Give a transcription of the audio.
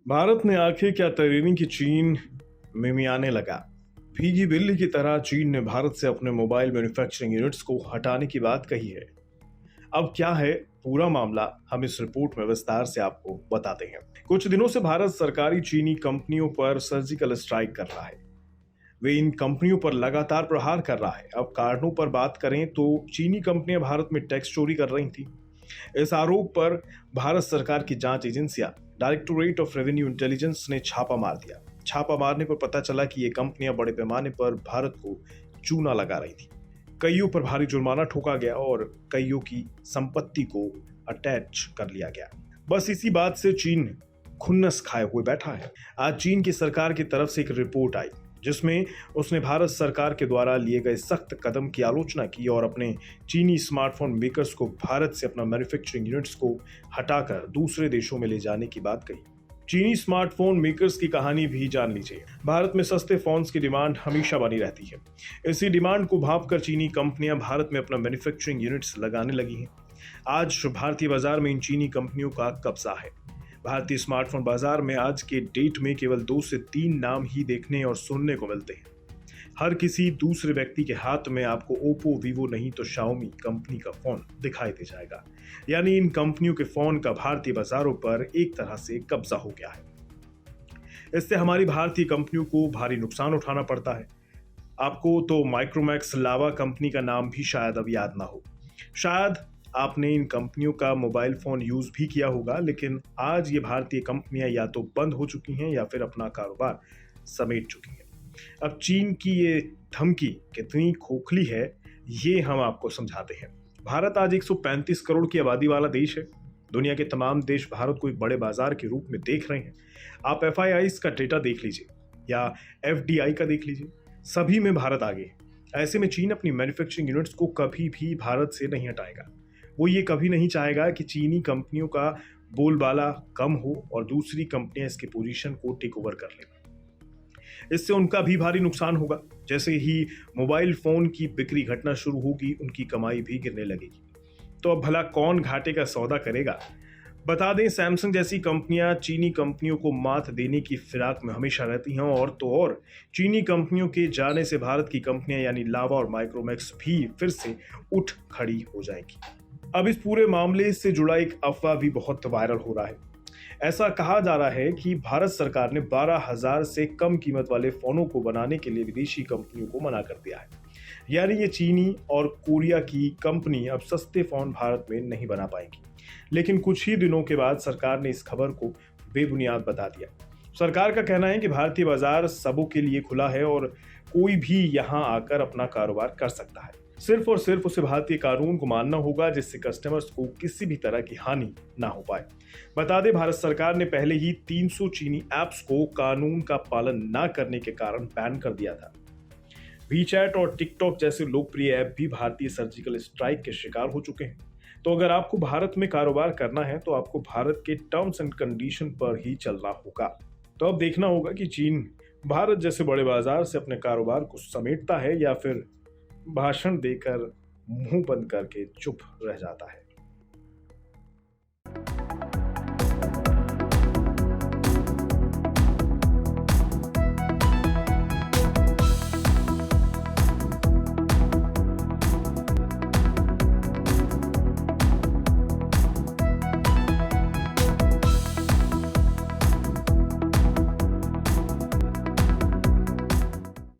भारत ने आंखें क्या तरेनी कि चीन मिमियाने लगा। भीगी बिल्ली की तरह चीन ने भारत से अपने मोबाइल मैन्युफैक्चरिंग यूनिट्स को हटाने की बात कही है। अब क्या है पूरा मामला, हम इस रिपोर्ट में विस्तार से आपको बताते हैं। कुछ दिनों से भारत सरकारी चीनी कंपनियों पर सर्जिकल स्ट्राइक कर रहा है। वे इन कंपनियों पर लगातार प्रहार कर रहा है। अब कारणों पर बात करें तो चीनी कंपनियां भारत में टैक्स चोरी कर रही थी। इस आरोप पर भारत सरकार की जांच एजेंसियां डायरेक्टोरेट ऑफ रेवेन्यू इंटेलिजेंस ने छापा मार दिया। छापा मारने पर पता चला कि ये कंपनियां बड़े पैमाने पर भारत को चूना लगा रही थी। कईयों पर भारी जुर्माना ठोका गया और कईयों की संपत्ति को अटैच कर लिया गया। बस इसी बात से चीन खुन्नस खाए हुए बैठा है। आज चीन की सरकार की तरफ से एक रिपोर्ट आई जिसमें उसने भारत सरकार के द्वारा लिए गए सख्त कदम की आलोचना की और अपने चीनी स्मार्टफोन मेकर्स को भारत से अपना मैन्युफैक्चरिंग यूनिट्स को हटाकर दूसरे देशों में ले जाने की बात कही। चीनी स्मार्टफोन मेकर्स की कहानी भी जान लीजिए। भारत में सस्ते फोन्स की डिमांड हमेशा बनी रहती है। इसी डिमांड को भांपकर चीनी कंपनियां भारत में अपना मैन्युफैक्चरिंग यूनिट्स लगाने लगी हैं। आज भारतीय बाजार में इन चीनी कंपनियों का कब्जा है। भारतीय स्मार्टफोन बाजार में आज के डेट में केवल 2 से 3 नाम ही देखने और सुनने को मिलते हैं। हर किसी दूसरे व्यक्ति के हाथ में आपको ओप्पो, वीवो नहीं तो शाओमी कंपनी का फोन दिखाई दे जाएगा। यानी इन कंपनियों के फोन का भारतीय बाजारों पर एक तरह से कब्जा हो गया है। इससे हमारी भारतीय कंपनियों को भारी नुकसान उठाना पड़ता है। आपको तो माइक्रोमैक्स लावा कंपनी का नाम भी शायद अब याद ना हो। शायद आपने इन कंपनियों का मोबाइल फोन यूज भी किया होगा, लेकिन आज ये भारतीय कंपनियां या तो बंद हो चुकी हैं या फिर अपना कारोबार समेट चुकी हैं। अब चीन की ये धमकी कितनी खोखली है, ये हम आपको समझाते हैं। भारत आज 135 करोड़ की आबादी वाला देश है। दुनिया के तमाम देश भारत को एक बड़े बाजार के रूप में देख रहे हैं। आप FIIs का डेटा देख लीजिए या FDI का देख लीजिए, सभी में भारत आगे है। ऐसे में चीन अपनी मैन्युफैक्चरिंग यूनिट्स को कभी भी भारत से नहीं हटाएगा। वो ये कभी नहीं चाहेगा कि चीनी कंपनियों का बोलबाला कम हो और दूसरी कंपनियां इसकी पोजीशन को टेक ओवर कर लें। इससे उनका भी भारी नुकसान होगा। जैसे ही मोबाइल फोन की बिक्री घटना शुरू होगी, उनकी कमाई भी गिरने लगेगी। तो अब भला कौन घाटे का सौदा करेगा? बता दें, सैमसंग जैसी कंपनियां चीनी कंपनियों को मात देने की फिराक में हमेशा रहती हैं और तो और चीनी कंपनियों के जाने से भारत की कंपनियां यानी लावा और माइक्रोमैक्स भी फिर से उठ खड़ी हो जाएगी। अब इस पूरे मामले से जुड़ा एक अफवाह भी बहुत वायरल हो रहा है। ऐसा कहा जा रहा है कि भारत सरकार ने 12,000 से कम कीमत वाले फोनों को बनाने के लिए विदेशी कंपनियों को मना कर दिया है। यानी ये चीनी और कोरिया की कंपनी अब सस्ते फोन भारत में नहीं बना पाएंगी। लेकिन कुछ ही दिनों के बाद सरकार ने इस खबर को बेबुनियाद बता दिया। सरकार का कहना है कि भारतीय बाजार सबों के लिए खुला है और कोई भी यहां आकर अपना कारोबार कर सकता है। सिर्फ और सिर्फ उसे भारतीय कानून को मानना होगा, जिससे कस्टमर्स को किसी भी तरह की हानि ना हो पाए। बता दें, भारत सरकार ने पहले ही 300 चीनी ऐप्स को कानून का पालन ना करने के कारण बैन कर दिया था। वीचैट और टिकटॉक जैसे लोकप्रिय ऐप भी भारतीय सर्जिकल स्ट्राइक के शिकार हो चुके हैं। तो अगर आपको भारत में कारोबार करना है तो आपको भारत के टर्म्स एंड कंडीशन पर ही चलना होगा। तो अब देखना होगा कि चीन भारत जैसे बड़े बाजार से अपने कारोबार को समेटता है या फिर भाषण देकर मुंह बंद करके चुप रह जाता है।